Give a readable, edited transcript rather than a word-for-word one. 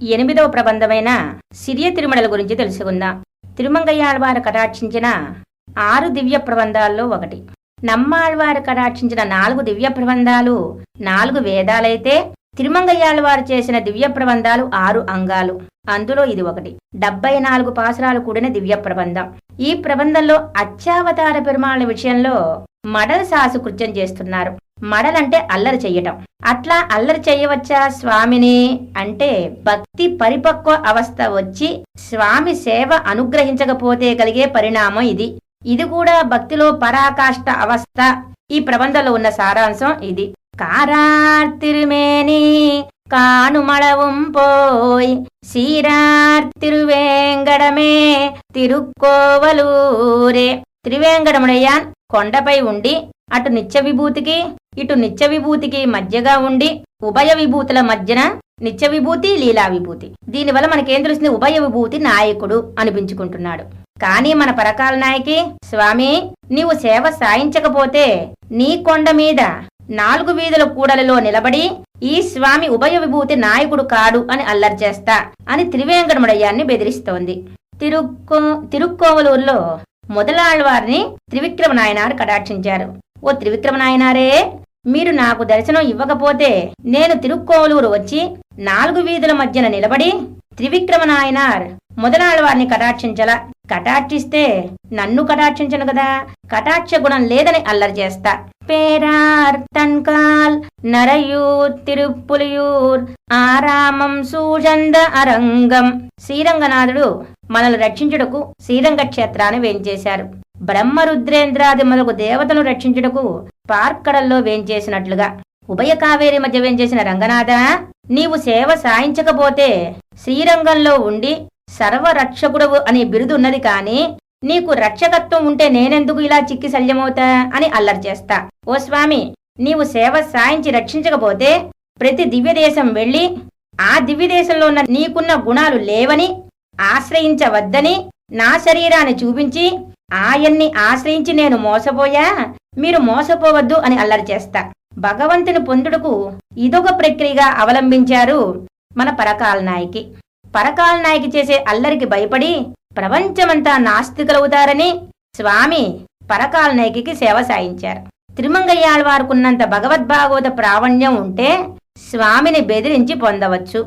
8వ ప్రబంధమైన సిరియ తిరుమడల గురించి తెలుసుకుందాం. తిరుమంగయ్యాళ్వారు కటాక్షించిన 6 దివ్య ప్రబంధాల్లో ఒకటి. నమ్మాళ్వారు కటాక్షించిన 4 దివ్య ప్రబంధాలు 4 వేదాలైతే తిరుమంగయ్యాళ్వారు చేసిన దివ్య ప్రబంధాలు 6 అంగాలు. అందులో ఇది ఒకటి. 74 పాసురాలు కూడిన దివ్య ప్రబంధం. ఈ ప్రబంధంలో అచ్చావతార పెరుమాళ్ల విషయంలో మడల సాసు కృత్యం చేస్తున్నారు. మడలంటే అల్లరి చెయ్యటం. అట్లా అల్లరి చెయ్యవచ్చా స్వామిని అంటే భక్తి పరిపక్వ అవస్థ వచ్చి స్వామి సేవ అనుగ్రహించకపోతే కలిగే పరిణామం ఇది. ఇది కూడా భక్తిలో పరాకాష్ట అవస్థ. ఈ ప్రబంధంలో ఉన్న సారాంశం ఇది. కారార్ తిరుమేని కానుమళவும் పోయ్ సీరార్ తిరువేంగడమే తిరుక్కోవలూరే. త్రివేంగడముడయ్యాన్ కొండపై ఉండి అటు నిత్య విభూతికి ఇటు నిత్య విభూతికి మధ్యగా ఉండి ఉభయ విభూతుల మధ్యన నిత్య విభూతి లీలా విభూతి. దీనివల్ల మనకేం తెలుస్తుంది? ఉభయ విభూతి నాయకుడు అనిపించుకుంటున్నాడు. కానీ మన పరకాల నాయకి స్వామి నీవు సేవ సాయించకపోతే నీ కొండ మీద 4 వీధుల కూడలిలో నిలబడి ఈ స్వామి ఉభయ విభూతి నాయకుడు కాడు అని అల్లరి చేస్తా అని త్రివేంకటముడయ్యాన్ని బెదిరిస్తోంది. తిరుక్కోవలూరులో మొదలాళ్వారిని త్రివిక్రమ నాయనారు కటాక్షించారు. ఓ త్రివిక్రమ నాయనారే, మీరు నాకు దర్శనం ఇవ్వకపోతే నేను తిరుక్కోవలూరు వచ్చి 4 వీధుల మధ్యన నిలబడి త్రివిక్రమ నాయనార్ మొదలాళ్వారిని కటాక్షించలా. కటాక్షిస్తే నన్ను కటాక్షించను కదా, కటాక్ష గుణం లేదని అల్లరి చేస్తా. పేరార్ తన్కాల్ నరయూర్ తిరుప్పులియూర్ ఆరామం సూజంద అరంగం. శ్రీరంగనాథుడు మనల్ని రక్షించుటకు శ్రీరంగ క్షేత్రాన్ని వేంచేశారు. బ్రహ్మరుద్రేంద్రాది మొదలగు దేవతను రక్షించుటకు పార్కడల్లో వేంచేసినట్లుగా ఉభయ కావేరి మధ్య వేంచేసిన రంగనాథ, నీవు సేవ సాయించకపోతే శ్రీరంగంలో ఉండి సర్వరక్షకుడవు అనే బిరుదున్నది కాని నీకు రక్షకత్వం ఉంటే నేనెందుకు ఇలా చిక్కి శల్యమవుతా అని అల్లరి చేస్తా. ఓ స్వామి, నీవు సేవ సాయించి రక్షించకపోతే ప్రతి దివ్యదేశం వెళ్లి ఆ దివ్యదేశంలో ఉన్న నీకున్న గుణాలు లేవని ఆశ్రయించవద్దని నా శరీరాన్ని చూపించి ఆయన్ని ఆశ్రయించి నేను మోసపోయా, మీరు మోసపోవద్దు అని అల్లరి చేస్తా. భగవంతుని పొందుటకు ఇదొక ప్రక్రియగా అవలంబించారు మన పరకాల నాయకి. పరకాల నాయకి చేసే అల్లరికి భయపడి ప్రపంచమంతా నాస్తికులవుతారని స్వామి పరకాల నాయకి సేవ సాయించారు. తిరుమంగయ్యాళ్వారుకున్నంత భగవద్భాగవత ప్రావణ్యం ఉంటే స్వామిని బెదిరించి పొందవచ్చు.